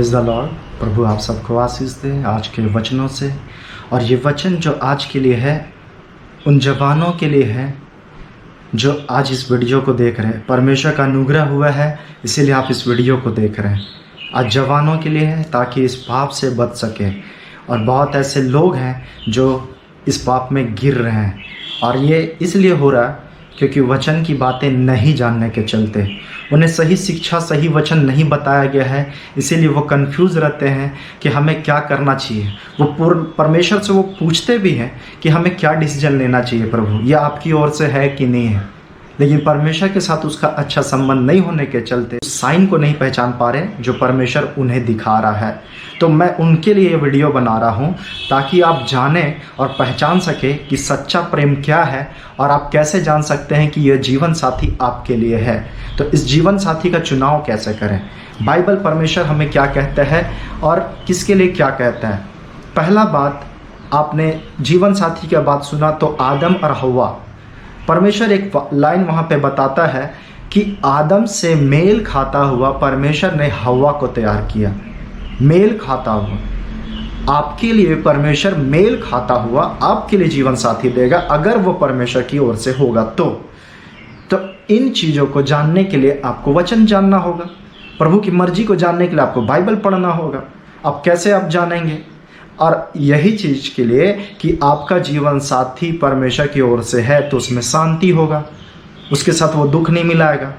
Praise the Lord. प्रभु आप सबको आशीष दे आज के वचनों से। और ये वचन जो आज के लिए है उन जवानों के लिए है जो आज इस वीडियो को देख रहे हैं। परमेश्वर का अनुग्रह हुआ है इसीलिए आप इस वीडियो को देख रहे हैं। आज जवानों के लिए है ताकि इस पाप से बच सके। और बहुत ऐसे लोग हैं जो इस पाप में गिर रहे हैं और ये इसलिए हो रहा है क्योंकि वचन की बातें नहीं जानने के चलते, उन्हें सही शिक्षा सही वचन नहीं बताया गया है, इसीलिए वो कंफ्यूज रहते हैं कि हमें क्या करना चाहिए। वो परमेश्वर से वो पूछते भी हैं कि हमें क्या डिसीजन लेना चाहिए, प्रभु ये आपकी ओर से है कि नहीं है। लेकिन परमेश्वर के साथ उसका अच्छा संबंध नहीं होने के चलते साइन को नहीं पहचान पा रहे जो परमेश्वर उन्हें दिखा रहा है। तो मैं उनके लिए ये वीडियो बना रहा हूँ ताकि आप जानें और पहचान सके कि सच्चा प्रेम क्या है और आप कैसे जान सकते हैं कि यह जीवन साथी आपके लिए है। तो इस जीवन साथी का चुनाव कैसे करें, बाइबल परमेश्वर हमें क्या कहता है और किसके लिए क्या कहता है। पहला बात, आपने जीवन साथी की बात सुना तो आदम और हव्वा, परमेश्वर एक लाइन वहाँ पे बताता है कि आदम से मेल खाता हुआ परमेश्वर ने हव्वा को तैयार किया। मेल खाता हुआ आपके लिए परमेश्वर मेल खाता हुआ आपके लिए जीवन साथी देगा अगर वो परमेश्वर की ओर से होगा। तो इन चीज़ों को जानने के लिए आपको वचन जानना होगा, प्रभु की मर्जी को जानने के लिए आपको बाइबल पढ़ना होगा। अब कैसे आप जानेंगे? और यही चीज़ के लिए कि आपका जीवन साथी परमेश्वर की ओर से है तो उसमें शांति होगा, उसके साथ वो दुख नहीं मिलाएगा।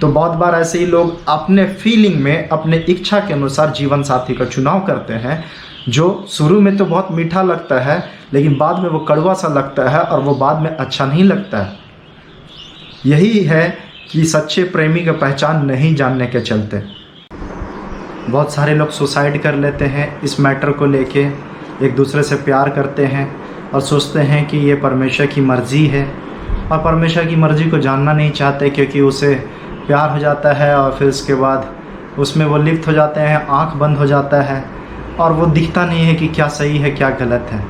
तो बहुत बार ऐसे ही लोग अपने फीलिंग में अपने इच्छा के अनुसार जीवन साथी का चुनाव करते हैं जो शुरू में तो बहुत मीठा लगता है लेकिन बाद में वो कड़वा सा लगता है और वो बाद में अच्छा नहीं लगता है। यही है कि सच्चे प्रेमी का पहचान नहीं जानने के चलते बहुत सारे लोग सुसाइड कर लेते हैं। इस मैटर को लेके एक दूसरे से प्यार करते हैं और सोचते हैं कि ये परमेश्वर की मर्ज़ी है और परमेश्वर की मर्ज़ी को जानना नहीं चाहते क्योंकि उसे प्यार हो जाता है और फिर उसके बाद उसमें वो लिप्त हो जाते हैं, आंख बंद हो जाता है और वो दिखता नहीं है कि क्या सही है क्या गलत है,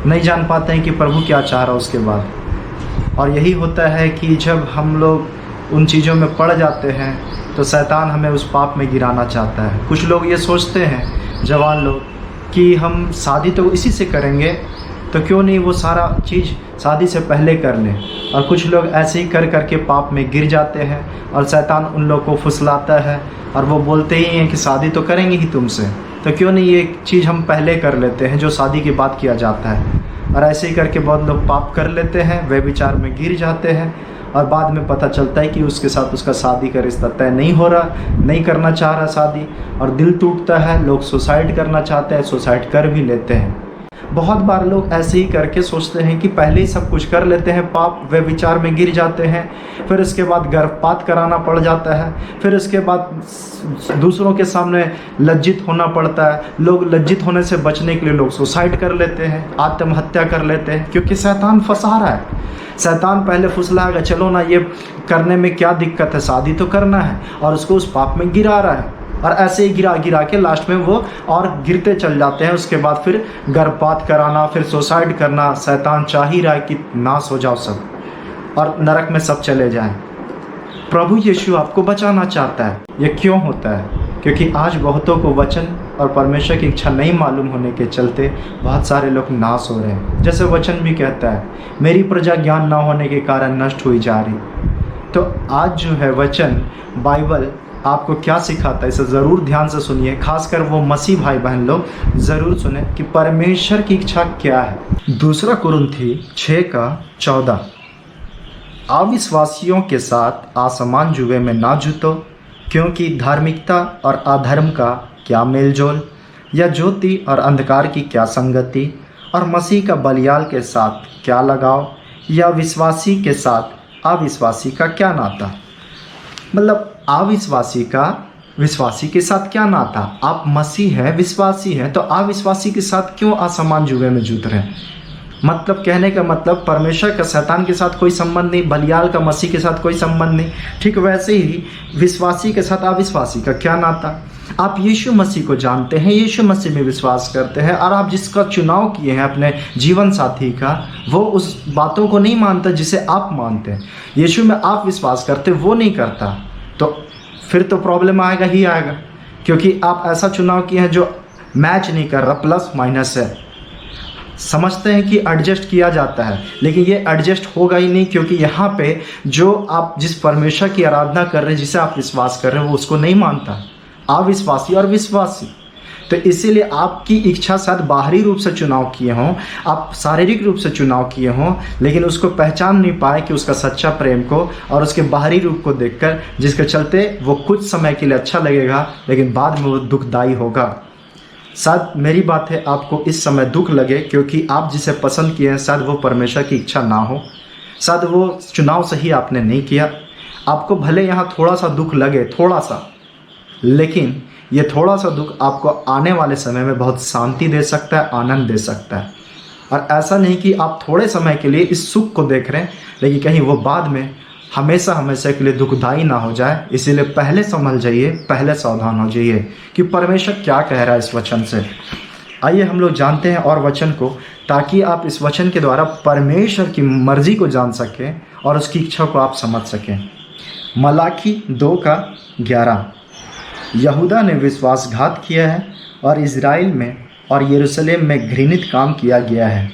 नहीं जान पाते हैं कि प्रभु क्या चाह रहा उसके बाद। और यही होता है कि जब हम लोग उन चीज़ों में पड़ जाते हैं तो शैतान हमें उस पाप में गिराना चाहता है। कुछ लोग ये सोचते हैं, जवान लोग, कि हम शादी तो इसी से करेंगे तो क्यों नहीं वो सारा चीज़ शादी से पहले कर लें। और कुछ लोग ऐसे ही कर करके पाप में गिर जाते हैं और शैतान उन लोग को फुसलाता है और वो बोलते ही हैं कि शादी तो करेंगे ही तुमसे, तो क्यों नहीं ये चीज़ हम पहले कर लेते हैं जो शादी के बाद किया जाता है। और ऐसे ही करके बहुत लोग पाप कर लेते हैं, वे विचार में गिर जाते हैं और बाद में पता चलता है कि उसके साथ उसका शादी का रिश्ता तय नहीं हो रहा, नहीं करना चाह रहा शादी, और दिल टूटता है। लोग सुसाइड करना चाहते हैं, सुसाइड कर भी लेते हैं। बहुत बार लोग ऐसे ही करके सोचते हैं कि पहले ही सब कुछ कर लेते हैं, पाप वे विचार में गिर जाते हैं, फिर इसके बाद गर्भपात कराना पड़ जाता है, फिर इसके बाद दूसरों के सामने लज्जित होना पड़ता है। लोग लज्जित होने से बचने के लिए लोग सुसाइड कर लेते हैं, आत्महत्या कर लेते हैं क्योंकि शैतान फंसा रहा है। शैतान पहले फुसलाएगा, चलो ना ये करने में क्या दिक्कत है, शादी तो करना है, और उसको उस पाप में गिरा रहा है। और ऐसे ही गिरा गिरा के लास्ट में वो और गिरते चल जाते हैं। उसके बाद फिर गर्भपात कराना, फिर सुसाइड करना। शैतान चाह ही रहा है कि नाश हो जाओ सब और नरक में सब चले जाएं। प्रभु यीशु आपको बचाना चाहता है। ये क्यों होता है? क्योंकि आज बहुतों को वचन और परमेश्वर की इच्छा नहीं मालूम होने के चलते बहुत सारे लोग नाश हो रहे हैं। जैसे वचन भी कहता है, मेरी प्रजा ज्ञान ना होने के कारण नष्ट हुई जा रही। तो आज जो है वचन बाइबल आपको क्या सिखाता है, इसे ज़रूर ध्यान से सुनिए। खासकर वो मसीह भाई बहन लोग ज़रूर सुने कि परमेश्वर की इच्छा क्या है। दूसरा कुरिन्थी 6:14, अविश्वासियों के साथ असमान जुए में ना जुटो, क्योंकि धार्मिकता और अधर्म का क्या मेलजोल, या ज्योति और अंधकार की क्या संगति, और मसीह का बलियाल के साथ क्या लगाव, या विश्वासी के साथ अविश्वासी का क्या नाता। मतलब अविश्वासी का विश्वासी के साथ क्या नाता? आप मसीह हैं, विश्वासी हैं, तो अविश्वासी के साथ क्यों असमान जुए में जुट रहे हैं? मतलब कहने का मतलब परमेश्वर का शैतान के साथ कोई संबंध नहीं, बलियाल का मसीह के साथ कोई संबंध नहीं। ठीक वैसे ही विश्वासी के साथ अविश्वासी का क्या नाता? आप यीशु मसीह को जानते हैं, यीशु मसीह में विश्वास करते हैं, और आप जिसका चुनाव किए हैं अपने जीवन साथी का, वो उस बातों को नहीं मानता जिसे आप मानते हैं। यीशु में आप विश्वास करते, वो नहीं करता, तो फिर तो प्रॉब्लम आएगा ही आएगा। क्योंकि आप ऐसा चुनाव किए हैं जो मैच नहीं कर रहा, प्लस माइनस है। समझते हैं कि एडजस्ट किया जाता है, लेकिन ये एडजस्ट होगा ही नहीं, क्योंकि यहाँ पे जो आप जिस परमेश्वर की आराधना कर रहे हैं, जिसे आप विश्वास कर रहे हैं, वो उसको नहीं मानता। अविश्वासी और विश्वासी। तो इसीलिए आपकी इच्छा शायद बाहरी रूप से चुनाव किए हों, आप शारीरिक रूप से चुनाव किए हों, लेकिन उसको पहचान नहीं पाए कि उसका सच्चा प्रेम को और उसके बाहरी रूप को देखकर, जिसके चलते वो कुछ समय के लिए अच्छा लगेगा, लेकिन बाद में वो दुखदायी होगा। शायद मेरी बात है, आपको इस समय दुख लगे क्योंकि आप जिसे पसंद किए हैं शायद वो परमेश्वर की इच्छा ना हो, शायद वो चुनाव सही आपने नहीं किया। आपको भले यहाँ थोड़ा सा दुख लगे, थोड़ा सा, लेकिन ये थोड़ा सा दुख आपको आने वाले समय में बहुत शांति दे सकता है, आनंद दे सकता है। और ऐसा नहीं कि आप थोड़े समय के लिए इस सुख को देख रहे हैं, लेकिन कहीं वो बाद में हमेशा हमेशा के लिए दुखदाई ना हो जाए। इसीलिए पहले संभल जाइए, पहले सावधान हो जाइए कि परमेश्वर क्या कह रहा है इस वचन से। आइए हम लोग जानते हैं और वचन को, ताकि आप इस वचन के द्वारा परमेश्वर की मर्जी को जान सकें और उसकी इच्छा को आप समझ सकें। मलाकी 2:11, यहूदा ने विश्वासघात किया है और इज़राइल में और यरूशलेम में घृणित काम किया गया है।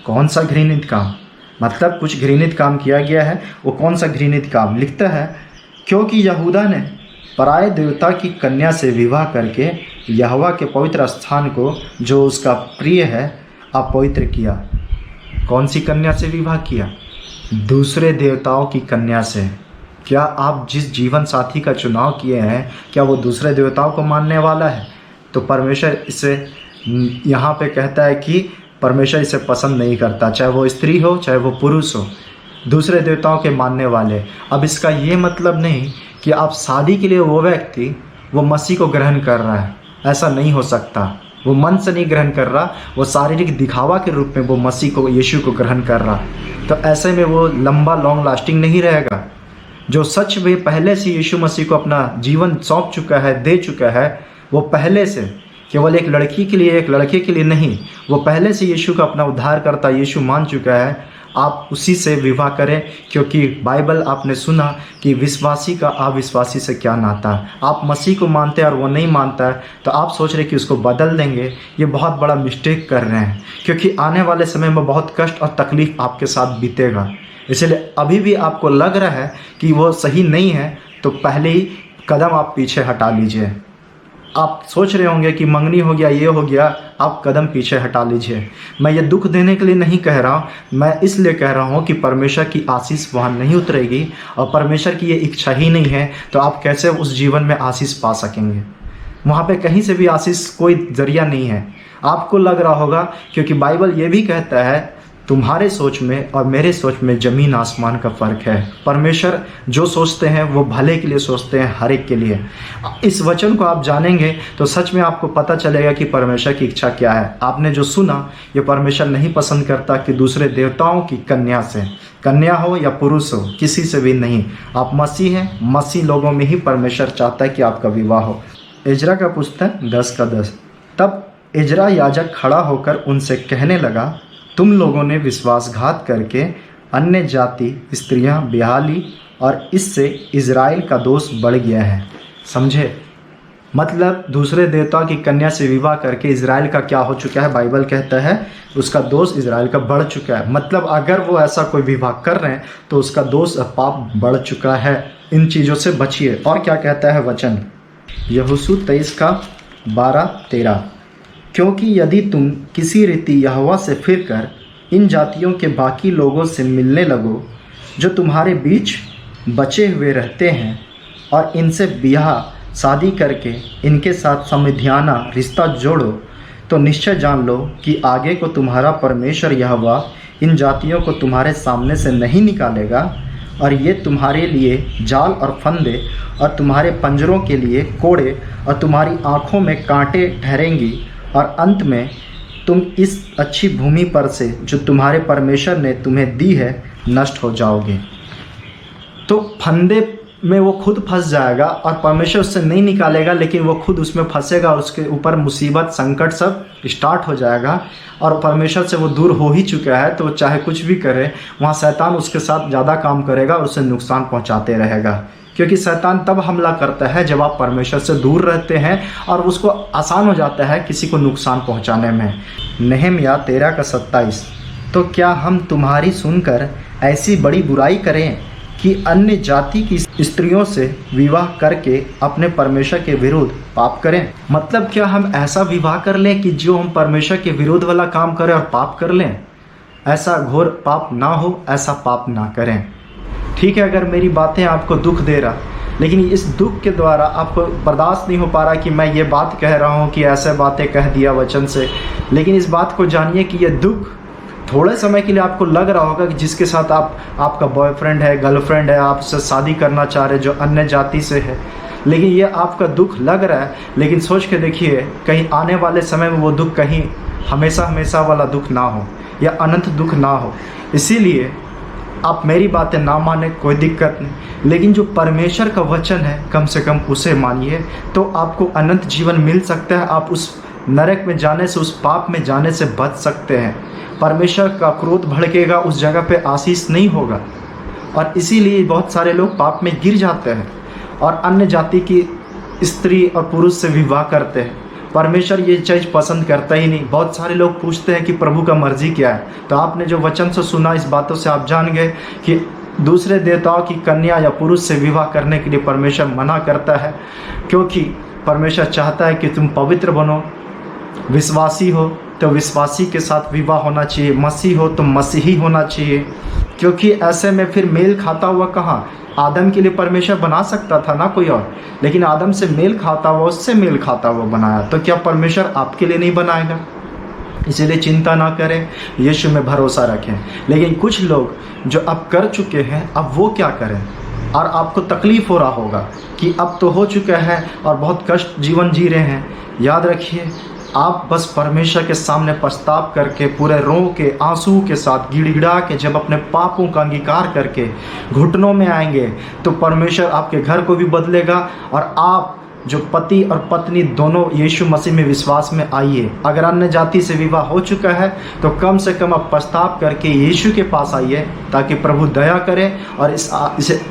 कौन सा घृणित काम? मतलब कुछ घृणित काम किया गया है। वो कौन सा घृणित काम? लिखता है, क्योंकि यहूदा ने पराये देवता की कन्या से विवाह करके यहोवा के पवित्र स्थान को, जो उसका प्रिय है, अपवित्र किया। कौन सी कन्या से विवाह किया? दूसरे देवताओं की कन्या से। क्या आप जिस जीवन साथी का चुनाव किए हैं, क्या वो दूसरे देवताओं को मानने वाला है? तो परमेश्वर इसे यहाँ पे कहता है कि परमेश्वर इसे पसंद नहीं करता, चाहे वो स्त्री हो चाहे वो पुरुष हो, दूसरे देवताओं के मानने वाले। अब इसका ये मतलब नहीं कि आप शादी के लिए वो व्यक्ति वो मसीह को ग्रहण कर रहा है, ऐसा नहीं हो सकता। वो मन से नहीं ग्रहण कर रहा, वो शारीरिक दिखावा के रूप में वो मसीह को, यीशु को ग्रहण कर रहा। तो ऐसे में वो लंबा लॉन्ग लास्टिंग नहीं रहेगा। जो सच में पहले से यीशु मसीह को अपना जीवन सौंप चुका है, दे चुका है, वो पहले से केवल एक लड़की के लिए, एक लड़के के लिए नहीं, वो पहले से यीशु का अपना उद्धारकर्ता यीशु मान चुका है। आप उसी से विवाह करें, क्योंकि बाइबल आपने सुना कि विश्वासी का अविश्वासी से क्या नाता है। आप मसीह को मानते हैं और वो नहीं मानता है, तो आप सोच रहे कि उसको बदल देंगे। ये बहुत बड़ा मिस्टेक कर रहे हैं, क्योंकि आने वाले समय में बहुत कष्ट और तकलीफ आपके साथ बीतेगा। इसलिए अभी भी आपको लग रहा है कि वो सही नहीं है, तो पहले ही कदम आप पीछे हटा लीजिए। आप सोच रहे होंगे कि मंगनी हो गया, ये हो गया, आप कदम पीछे हटा लीजिए। मैं ये दुख देने के लिए नहीं कह रहा हूँ, मैं इसलिए कह रहा हूँ कि परमेश्वर की आशीष वहाँ नहीं उतरेगी, और परमेश्वर की ये इच्छा ही नहीं है, तो आप कैसे उस जीवन में आशीष पा सकेंगे? वहाँ पे कहीं से भी आशीष कोई जरिया नहीं है। आपको लग रहा होगा, क्योंकि बाइबल ये भी कहता है, तुम्हारे सोच में और मेरे सोच में ज़मीन आसमान का फ़र्क है। परमेश्वर जो सोचते हैं वो भले के लिए सोचते हैं, हर एक के लिए। इस वचन को आप जानेंगे तो सच में आपको पता चलेगा कि परमेश्वर की इच्छा क्या है। आपने जो सुना, ये परमेश्वर नहीं पसंद करता कि दूसरे देवताओं की कन्या से, कन्या हो या पुरुष हो, किसी से भी नहीं। आप मसीह हैं, मसीह लोगों में ही परमेश्वर चाहता है कि आपका विवाह हो। इजरा का पुस्तक 10:10। तब इजरा याजक खड़ा होकर उनसे कहने लगा, तुम लोगों ने विश्वासघात करके अन्य जाति स्त्रियां ब्याह ली, और इससे इज़राइल का दोष बढ़ गया है। समझे? मतलब दूसरे देवता की कन्या से विवाह करके इज़राइल का क्या हो चुका है? बाइबल कहता है उसका दोष इज़राइल का बढ़ चुका है। मतलब अगर वो ऐसा कोई विवाह कर रहे हैं तो उसका दोष, पाप बढ़ चुका है। इन चीज़ों से बचिए। और क्या कहता है वचन? यहोशू 23:12-13। क्योंकि यदि तुम किसी रीति यहोवा से फिरकर इन जातियों के बाकी लोगों से मिलने लगो जो तुम्हारे बीच बचे हुए रहते हैं, और इनसे ब्याह शादी करके इनके साथ समधियाना रिश्ता जोड़ो, तो निश्चय जान लो कि आगे को तुम्हारा परमेश्वर यहोवा इन जातियों को तुम्हारे सामने से नहीं निकालेगा, और ये तुम्हारे लिए जाल और फंदे और तुम्हारे पंजरों के लिए कोड़े और तुम्हारी आँखों में कांटे ठहरेंगी, और अंत में तुम इस अच्छी भूमि पर से जो तुम्हारे परमेश्वर ने तुम्हें दी है नष्ट हो जाओगे। तो फंदे में वो खुद फंस जाएगा और परमेश्वर उससे नहीं निकालेगा, लेकिन वो खुद उसमें फंसेगा और उसके ऊपर मुसीबत संकट सब स्टार्ट हो जाएगा। और परमेश्वर से वो दूर हो ही चुका है, तो वो चाहे कुछ भी करे, वहाँ शैतान उसके साथ ज़्यादा काम करेगा और उसे नुकसान पहुँचाते रहेगा। क्योंकि शैतान तब हमला करता है जब आप परमेश्वर से दूर रहते हैं और उसको आसान हो जाता है किसी को नुकसान पहुंचाने में। नहम्याह 13:27। तो क्या हम तुम्हारी सुनकर ऐसी बड़ी बुराई करें कि अन्य जाति की स्त्रियों से विवाह करके अपने परमेश्वर के विरुद्ध पाप करें? मतलब क्या हम ऐसा विवाह कर लें कि जो हम परमेश्वर के विरुद्ध वाला काम करें और पाप कर लें? ऐसा घोर पाप ना हो, ऐसा पाप ना करें। ठीक है, अगर मेरी बातें आपको दुख दे रहा, लेकिन इस दुख के द्वारा आपको बर्दाश्त नहीं हो पा रहा कि मैं ये बात कह रहा हूँ कि ऐसे बातें कह दिया वचन से, लेकिन इस बात को जानिए कि ये दुख थोड़े समय के लिए आपको लग रहा होगा कि जिसके साथ आपका बॉयफ्रेंड है, गर्लफ्रेंड है, आपसे शादी करना चाह रहे जो अन्य जाति से है, लेकिन ये आपका दुख लग रहा है। लेकिन सोच के देखिए, कहीं आने वाले समय में वो दुख कहीं हमेशा हमेशा वाला दुख ना हो या अनंत दुख ना हो। इसीलिए आप मेरी बातें ना माने, कोई दिक्कत नहीं, लेकिन जो परमेश्वर का वचन है कम से कम उसे मानिए, तो आपको अनंत जीवन मिल सकता है। आप उस नरक में जाने से, उस पाप में जाने से बच सकते हैं। परमेश्वर का क्रोध भड़केगा, उस जगह पे आशीष नहीं होगा। और इसीलिए बहुत सारे लोग पाप में गिर जाते हैं और अन्य जाति की स्त्री और पुरुष से विवाह करते हैं। परमेश्वर ये चीज़ पसंद करता ही नहीं। बहुत सारे लोग पूछते हैं कि प्रभु का मर्जी क्या है। तो आपने जो वचन से सुना, इस बातों से आप जान गए कि दूसरे देवताओं की कन्या या पुरुष से विवाह करने के लिए परमेश्वर मना करता है, क्योंकि परमेश्वर चाहता है कि तुम पवित्र बनो। विश्वासी हो तो विश्वासी के साथ विवाह होना चाहिए, मसीह हो तो मसीही होना चाहिए, क्योंकि ऐसे में फिर मेल खाता हुआ कहाँ? आदम के लिए परमेश्वर बना सकता था ना कोई और, लेकिन आदम से मेल खाता हुआ, उससे मेल खाता हुआ बनाया। तो क्या परमेश्वर आपके लिए नहीं बनाएगा? इसीलिए चिंता ना करें, यीशु में भरोसा रखें। लेकिन कुछ लोग जो अब कर चुके हैं, अब वो क्या करें? और आपको तकलीफ़ हो रहा होगा कि अब तो हो चुका है और बहुत कष्ट जीवन जी रहे हैं। याद रखिए, आप बस परमेश्वर के सामने पछताव करके, पूरे रो के आंसू के साथ गिड़गिड़ा के जब अपने पापों का अंगीकार करके घुटनों में आएंगे, तो परमेश्वर आपके घर को भी बदलेगा। और आप जो पति और पत्नी दोनों यीशु मसीह में विश्वास में आइए। अगर अन्य जाति से विवाह हो चुका है तो कम से कम आप पछताव करके यीशु के पास आइए, ताकि प्रभु दया करे और इस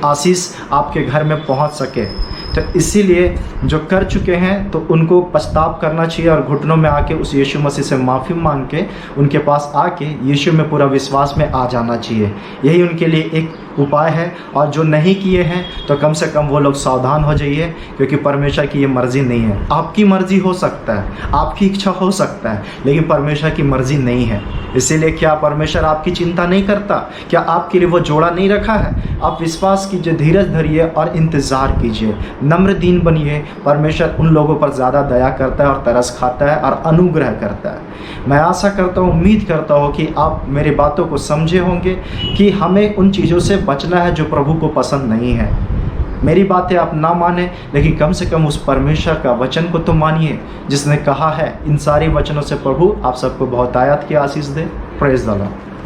आशीष आपके घर में पहुंच सके। तो इसीलिए जो कर चुके हैं तो उनको पछताव करना चाहिए और घुटनों में आके उस यीशु मसीह से माफ़ी मांग के उनके पास आके यीशु में पूरा विश्वास में आ जाना चाहिए। यही उनके लिए एक उपाय है। और जो नहीं किए हैं तो कम से कम वो लोग सावधान हो जाइए, क्योंकि परमेश्वर की ये मर्ज़ी नहीं है। आपकी मर्ज़ी हो सकता है, आपकी इच्छा हो सकता है, लेकिन परमेश्वर की मर्ज़ी नहीं है। इसीलिए क्या परमेश्वर आपकी चिंता नहीं करता? क्या आपके लिए वो जोड़ा नहीं रखा है? आप विश्वास कीजिए, धीरज धरिए और इंतज़ार कीजिए, नम्र दीन बनिए। परमेश्वर उन लोगों पर ज़्यादा दया करता है और तरस खाता है और अनुग्रह करता है। मैं आशा करता हूँ, उम्मीद करता हूँ कि आप मेरी बातों को समझे होंगे कि हमें उन चीज़ों से बचना है जो प्रभु को पसंद नहीं है। मेरी बातें आप ना माने, लेकिन कम से कम उस परमेश्वर का वचन को तो मानिए जिसने कहा है। इन सारी वचनों से प्रभु आप सबको बहुत आयत की आशीष दे। Praise the Lord.